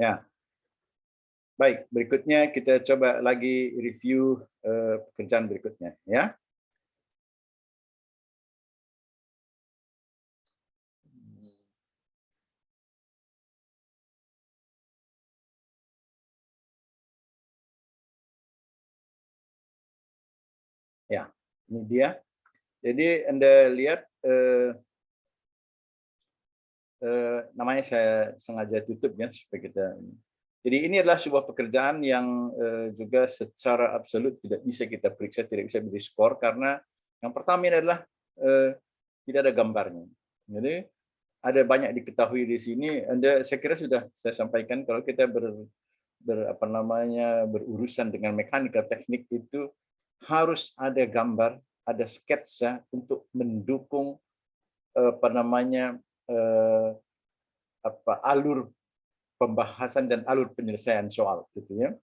Ya, baik. Berikutnya kita coba lagi review pekerjaan berikutnya, ya. Ya, ini dia. Jadi Anda lihat namanya saya sengaja tutup ya supaya kita. Jadi ini adalah sebuah pekerjaan yang juga secara absolut tidak bisa kita periksa, tidak bisa beri skor karena yang pertama ini adalah tidak ada gambarnya. Jadi ada banyak diketahui di sini. Saya kira sudah saya sampaikan kalau kita berurusan dengan mekanika teknik itu harus ada gambar, ada sketsa untuk mendukung alur pembahasan dan alur penyelesaian soal, gitu ya.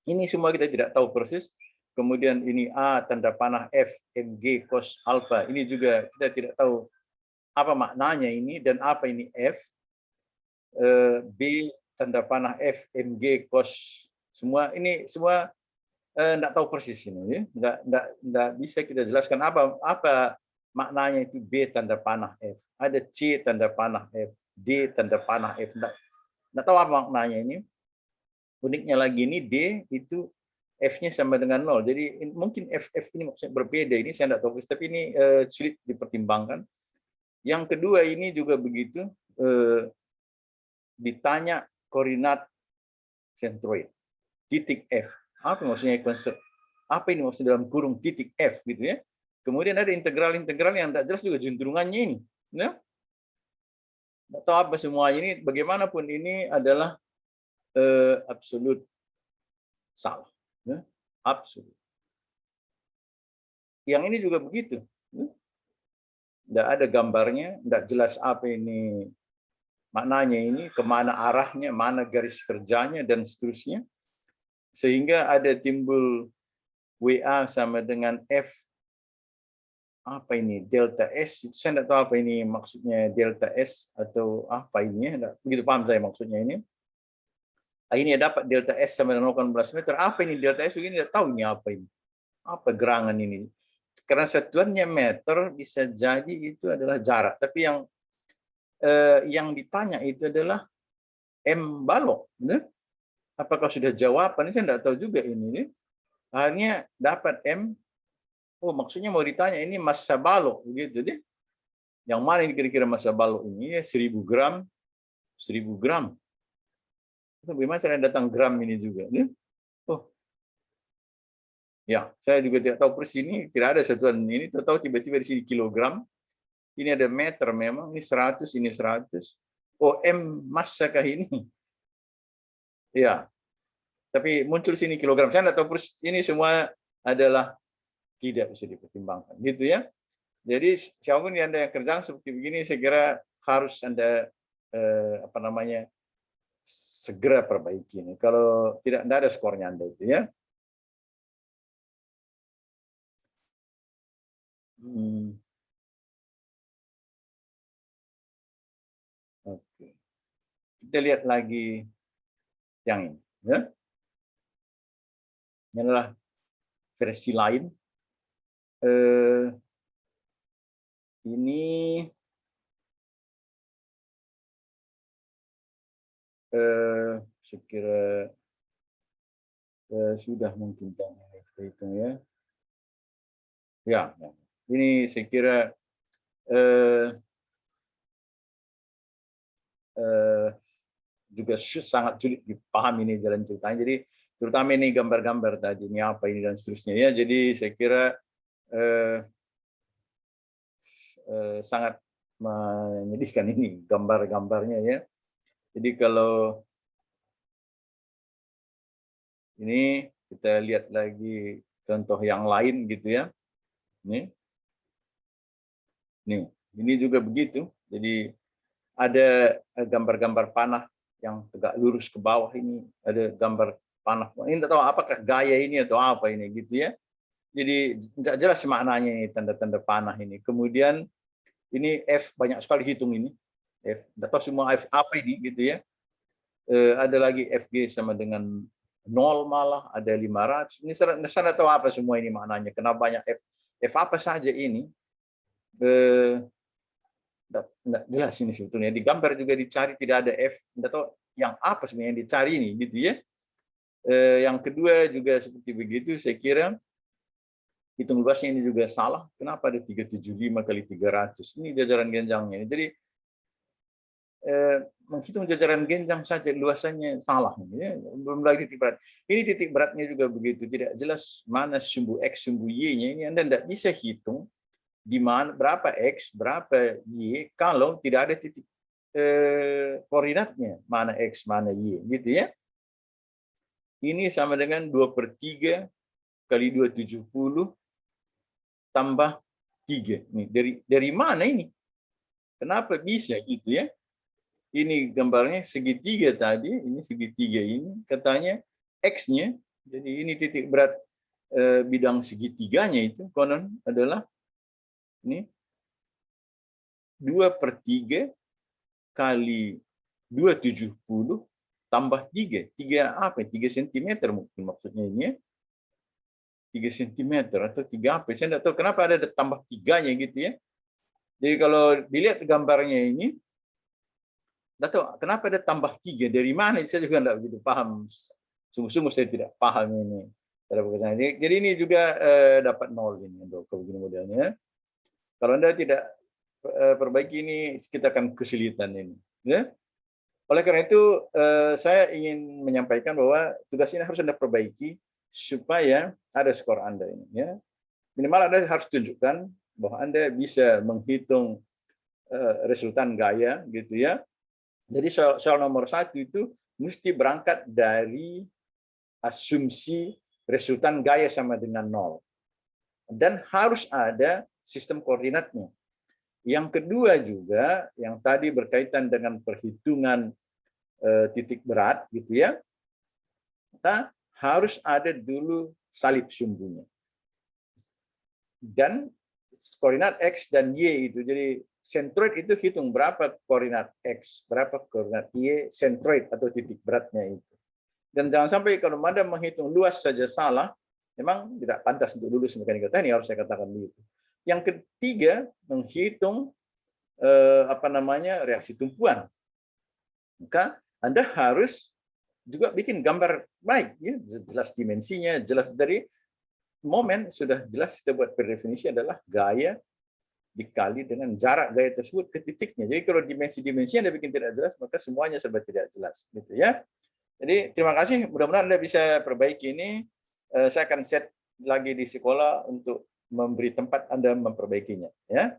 Ini semua kita tidak tahu persis. Kemudian ini A tanda panah F Mg cos alpha. Ini juga kita tidak tahu apa maknanya ini dan apa ini F. B tanda panah F Mg cos semua ini semua tidak tahu persis ini. Tidak bisa kita jelaskan apa maknanya itu B tanda panah F. Ada C tanda panah F, D tanda panah F. Tidak tahu apa maknanya ini. Uniknya lagi ini D itu F-nya sama dengan 0. Jadi mungkin FF ini maksudnya berbeda. Ini saya tidak tahu, tapi ini sulit dipertimbangkan. Yang kedua ini juga begitu, ditanya koordinat sentroid, titik F. Apa maksudnya konsep? Apa ini maksud dalam kurung titik F gitu ya? Kemudian ada integral-integral yang tidak jelas juga juntrungannya ini. Ya? Tidak tahu apa semua ini. Bagaimanapun ini adalah absolut salah. Ya? Absolut. Yang ini juga begitu. Tidak ada gambarnya, tidak jelas apa ini maknanya ini, kemana arahnya, mana garis kerjanya, dan seterusnya. Sehingga ada timbul WA sama dengan F, apa ini, delta S, saya tidak tahu apa ini maksudnya delta S, atau apa ini, tidak begitu paham saya maksudnya ini. Ini dapat delta S sama dengan 18 meter, apa ini delta S, ini tidak tahu ini apa ini. Apa gerangan ini? Karena satuannya meter, bisa jadi itu adalah jarak. Tapi yang ditanya itu adalah M balok. Apakah sudah jawaban? Saya tidak tahu juga ini. Akhirnya dapat M. Oh, maksudnya mau ditanya ini massa balok, begitu deh. Yang mana ini kira-kira massa balok ini? 1000 gram, 1000 gram. Bagaimana cara datang gram ini juga? Oh, ya, saya juga tidak tahu persis ini. Tidak ada satuan ini. Tahu tiba-tiba di sini kilogram. Ini ada meter memang. Ini 100, ini 100. Oh, M massakah ini? Ya, tapi muncul sini kilogram. Saya tidak tahu persis. Ini semua adalah tidak bisa dipertimbangkan, gitu ya. Jadi siapapun yang Anda kerjaan seperti begini, saya kira harus Anda segera perbaiki ini. Kalau tidak ada skornya Anda itu ya. Oke. Kita lihat lagi yang ini. Ya. Ini adalah versi lain. Ini saya kira sudah mungkin kita hitung ya. Ya, ini saya kira juga sangat sulit dipahami ini jalan ceritanya. Jadi terutama ini gambar-gambar tadi ini apa ini dan seterusnya ya. Jadi saya kira sangat menyedihkan ini gambar-gambarnya ya. Jadi kalau ini kita lihat lagi contoh yang lain gitu ya. Ini juga begitu. Jadi ada gambar-gambar panah yang tegak lurus ke bawah ini, ada gambar panah. Ini tidak tahu apakah gaya ini atau apa ini gitu ya. Jadi tidak jelas maknanya ini tanda-tanda panah ini. Kemudian ini F banyak sekali hitung ini. F, tidak tahu semua F apa ini gitu ya. Ada lagi FG sama dengan 0 malah, ada 500. Ini saya tahu apa semua ini maknanya. Kenapa banyak F? F apa saja ini? Nggak jelas ini sebetulnya. Di gambar juga dicari tidak ada F. Nggak tahu yang apa sebenarnya yang dicari ini, gitu ya. Yang kedua juga seperti begitu, saya kira hitung luasnya ini juga salah. Kenapa ada 375 kali 300? Ini jajaran genjangnya. Jadi menghitung jajaran genjang saja luasannya salah. Ya. Belum lagi titik berat. Ini titik beratnya juga begitu. Tidak jelas mana sumbu X, sumbu Y-nya. Ini Anda tidak bisa hitung di mana berapa X, berapa Y kalau tidak ada titik koordinatnya. Mana X, mana Y. Gitu ya. Ini sama dengan 2/3 kali 270 tambah 3. Nih, dari mana ini? Kenapa bisa gitu ya? Ini gambarnya segitiga tadi, ini segitiga ini, katanya X-nya, jadi ini titik berat bidang segitiganya itu, konon adalah ini 2/3 kali 270 tambah 3. 3 apa? 3 cm mungkin maksudnya ini ya. 3 cm atau 3 apa? Saya tidak tahu kenapa ada tambah 3-nya gitu ya. Jadi kalau dilihat gambarnya ini, tidak tahu kenapa ada tambah 3. Dari mana? Saya juga tidak begitu paham. Sungguh-sungguh saya tidak paham ini. Jadi ini juga dapat 0 ini untuk begini modelnya. Kalau Anda tidak perbaiki ini, kita akan kesulitan ini. Ya? Oleh karena itu, saya ingin menyampaikan bahwa tugas ini harus Anda perbaiki supaya ada skor Anda ini. Ya? Minimal Anda harus tunjukkan bahwa Anda bisa menghitung resultan gaya, gitu ya. Jadi soal nomor 1 itu mesti berangkat dari asumsi resultan gaya sama dengan 0. Dan harus ada sistem koordinatnya. Yang kedua juga, yang tadi berkaitan dengan perhitungan titik berat, gitu ya, kita harus ada dulu salib sumbunya. Dan koordinat X dan Y itu, jadi sentroid itu hitung berapa koordinat X, berapa koordinat Y, sentroid atau titik beratnya itu. Dan jangan sampai kalau Anda menghitung luas saja salah, memang tidak pantas untuk lulus mekanika teknik, harus saya katakan begitu. Yang ketiga, menghitung reaksi tumpuan. Maka Anda harus juga bikin gambar baik, ya, jelas dimensinya, jelas dari momen sudah jelas kita buat per definisi adalah gaya dikali dengan jarak gaya tersebut ke titiknya. Jadi kalau dimensi-dimensi Anda bikin tidak jelas, maka semuanya serba tidak jelas, gitu ya. Jadi terima kasih, mudah-mudahan Anda bisa perbaiki ini. Saya akan set lagi di sekolah untuk memberi tempat Anda memperbaikinya. Ya.